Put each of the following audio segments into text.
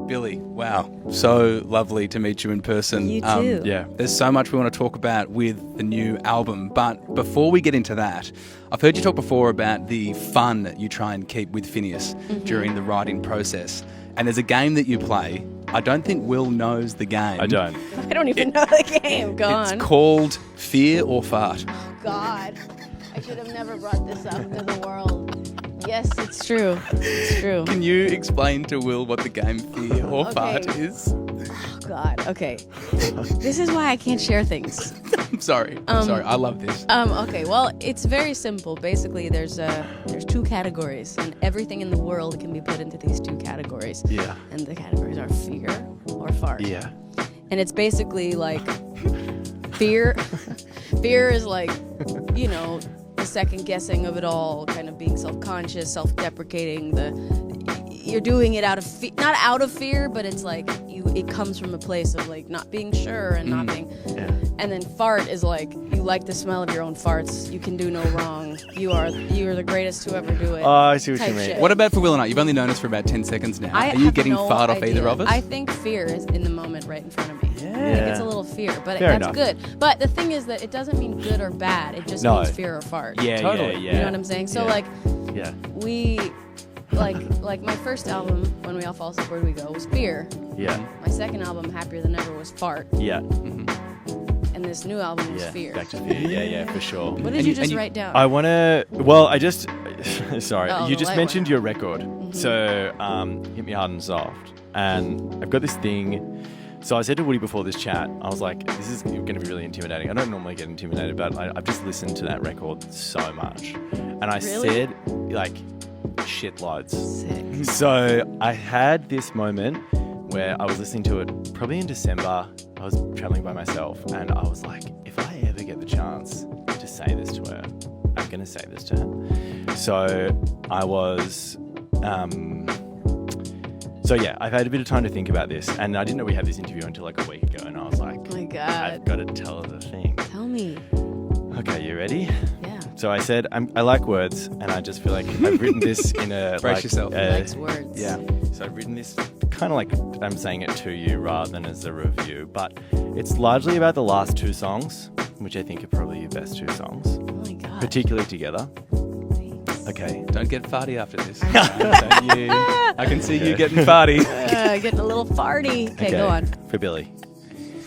Billie, wow, so lovely to meet you in person. You too. Yeah, there's so much we want to talk about with the new album, but before we get into that, I've heard you talk before about the fun that you try and keep with Phineas during the writing process. And there's a game that you play. I don't think Will knows the game. I don't. I don't even know the game. Go on. It's called Fear or Fart. Oh, God. I should have never brought this up to the world. Yes, it's true. It's true. Can you explain to Will what the game Fear or Fart is? Oh, God. Okay. This is why I can't share things. I'm sorry. I love this. Okay. Well, it's very simple. Basically, there's two categories, and everything in the world can be put into these two categories. Yeah. And the categories are fear or fart. Yeah. And it's basically like fear. Fear is like, you know, the second guessing of it all, kind of being self-conscious, self-deprecating. You're doing it out of not out of fear, but it's like it comes from a place of like not being sure and not being. Yeah. And then fart is like you like the smell of your own farts. You can do no wrong. You are the greatest to ever do it. Oh, I see what you type mean. shit. What about for Will and I? You've only known us for about 10 seconds now. I Are you have getting no fart off idea. either of us? I think fear is in the moment right in front of me. I think it's a little fear, but Fair that's enough. good. But the thing is that it doesn't mean good or bad. It just No. means fear or fart. Yeah, Totally. yeah. You know what I'm saying? So Yeah. like Yeah. we like my first album, When We All Fall Asleep Where Do We Go, was fear. Yeah. My second album, Happier Than Ever, was fart. Yeah. And this new album is Yeah. fear. Back to fear. Yeah, for sure. What did And you you- just and you- write down? I want to. Well, I just. Sorry, Oh, you the just light mentioned one. your record. So, Hit Me Hard and Soft, and I've got this thing. So I said to Woody before this chat, I was like, "This is going to be really intimidating." I don't normally get intimidated, but I've just listened to that record so much, and I Really? said like shitloads. Sick. So I had this moment where I was listening to it probably in December. I was traveling by myself, and I was like, if I ever get the chance to say this to her, I'm going to say this to her. So I was... So yeah, I've had a bit of time to think about this, and I didn't know we had this interview until like a week ago, and I was like, Oh my God. I've got to tell her the thing. Tell me. Okay, you ready? Yeah. So I said, I like words, and I just feel like I've written this in a... Brace like, yourself. He likes words. Yeah. So I've written this kind of like I'm saying it to you rather than as a review, but it's largely about the last two songs, which I think are probably your best two songs, Oh my God. particularly together. Thanks. Okay. Don't get farty after this. I can see you getting farty. Getting a little farty. Okay, go on. For Billie.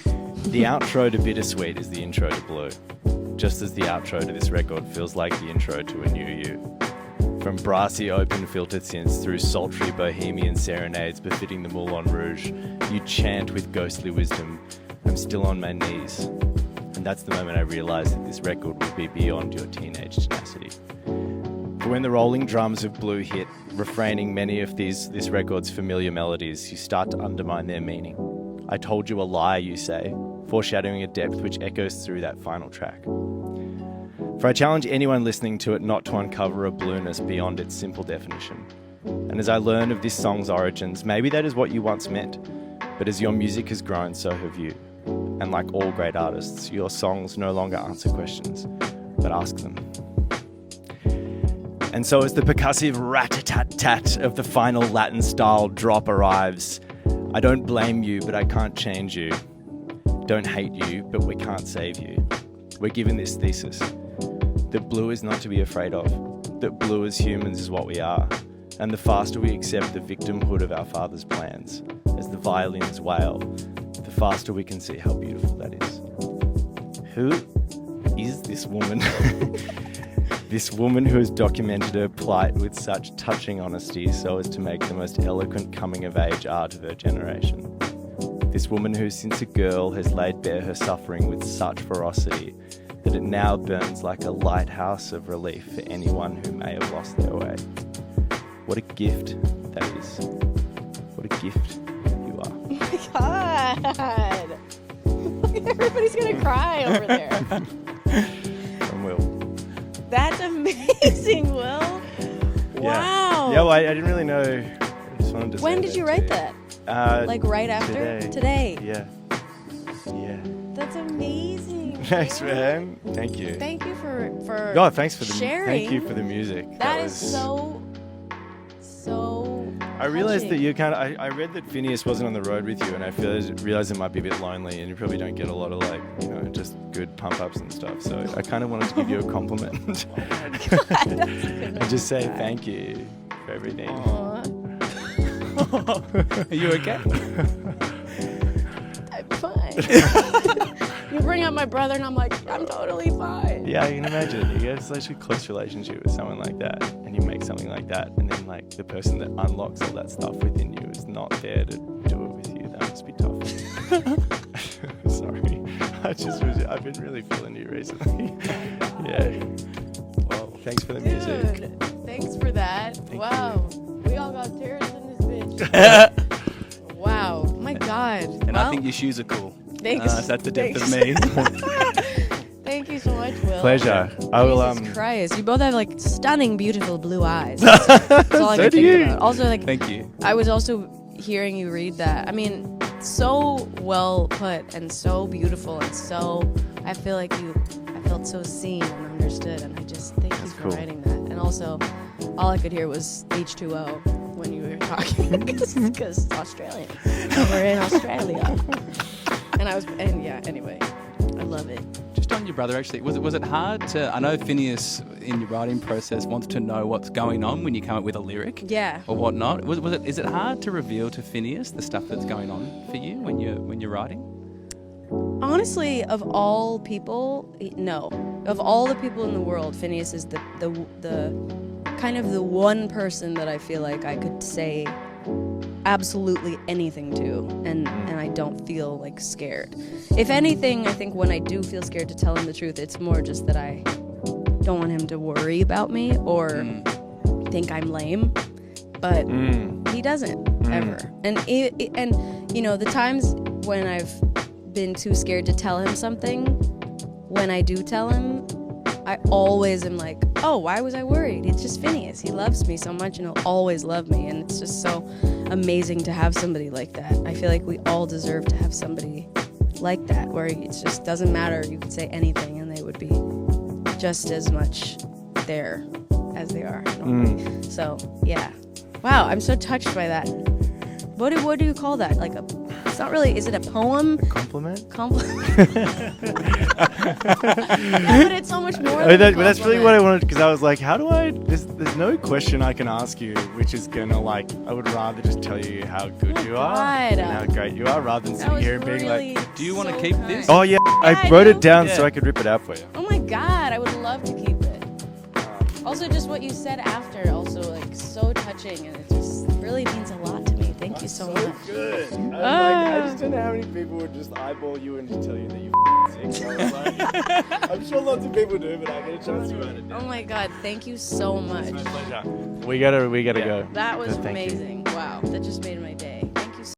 The outro to Bittersweet is the intro to Blue, just as the outro to this record feels like the intro to a new you. From brassy open filtered synths through sultry bohemian serenades befitting the Moulin Rouge, you chant with ghostly wisdom, I'm still on my knees. And that's the moment I realised that this record would be beyond your teenage tenacity. For when the rolling drums of Blue hit, refraining many of this record's familiar melodies, you start to undermine their meaning. I told you a lie, you say, foreshadowing a depth which echoes through that final track. For I challenge anyone listening to it not to uncover a blueness beyond its simple definition. And as I learn of this song's origins, maybe that is what you once meant. But as your music has grown, so have you. And like all great artists, your songs no longer answer questions, but ask them. And so as the percussive rat-a-tat-tat of the final Latin-style drop arrives, I don't blame you, but I can't change you. Don't hate you, but we can't save you. We're given this thesis. That blue is not to be afraid of, that blue as humans is what we are, and the faster we accept the victimhood of our father's plans, as the violins wail, the faster we can see how beautiful that is. Who is this woman? This woman who has documented her plight with such touching honesty so as to make the most eloquent coming-of-age art of her generation. This woman who, since a girl, has laid bare her suffering with such ferocity that it now burns like a lighthouse of relief for anyone who may have lost their way. What a gift that is. What a gift you are. Oh my God. Everybody's going to cry over there. From Will. That's amazing, Will. Wow. Yeah, well, I didn't really know. I just wanted to When say did that you to write that? Like right after? Today. Today. Yeah. Yeah. That's amazing. Thanks, Will. man. Thank you. Thank you for No, thanks for the sharing. Thank you for the music. That is was so I realized that touching. you kind of. I read that Phineas wasn't on the road with you, and I realized it might be a bit lonely, and you probably don't get a lot of like, just good pump ups and stuff. So I kind of wanted to give you a compliment and just say thank you for everything. Aw, Are you okay? I'm fine. You bring up my brother, and I'm like, I'm totally fine. Yeah, I can imagine. You get such a close relationship with someone like that, and you make something like that, and then like the person that unlocks all that stuff within you is not there to do it with you. That must be tough. Sorry, I've been really feeling you recently. Yeah. Well, thanks for the music. Dude, thanks for that. Thank wow. We all got tears in this bitch. Wow. My God. And I think your shoes are cool. Thanks. That's the depth of Thanks. me. Thank you so much, Will. Pleasure. I will. Jesus Christ. You both have like stunning, beautiful blue eyes. That's all I So can do think you. about. Also, like, Thank you. I was also hearing you read that. I mean, so well put and so beautiful and so. I feel like I felt so seen and understood, and I just thank you for cool. writing that. And also, all I could hear was H2O when you were talking because it's Australian. We're in Australia. And yeah, anyway, I love it. Just on your brother, actually, was it hard to? I know Phineas in your writing process wants to know what's going on when you come up with a lyric, Yeah. or whatnot. Is it hard to reveal to Phineas the stuff that's going on for you when you're writing? Honestly, of all people, no. Of all the people in the world, Phineas is the kind of the one person that I feel like I could say absolutely anything to, and I don't feel like scared. If anything, I think when I do feel scared to tell him the truth, it's more just that I don't want him to worry about me or think I'm lame. But he doesn't ever. And the times when I've been too scared to tell him something, when I do tell him, I always am like, oh, why was I worried? It's just Phineas. He loves me so much and he'll always love me. And it's just so amazing to have somebody like that. I feel like we all deserve to have somebody like that, where it just doesn't matter. You could say anything and they would be just as much there as they are normally. So, yeah. Wow, I'm so touched by that. What do you call that? Like it's not really, is it a poem? Compliment? But it's so much more than a That's really what I compliment. wanted, because I was like, how do I, there's no question I can ask you which is gonna like, I would rather just tell you how good you are God. and how great you are, rather than That sitting was here and being really like, Do you want to so keep kind. this? oh yeah, I I wrote do. it down so Yeah. I could rip it out for you. Oh my God, I would love to keep it. Also, just what you said after, also like so touching, and it just really means a lot to me. Thank you so much. Good. I just don't know how many people would just eyeball you and just tell you that you're sick. So I was like, I'm sure lots of people do, but I get a chance to write it down. Oh my God, thank you so much. It's my pleasure. We gotta go. That was Thank you. amazing. Wow, that just made my day.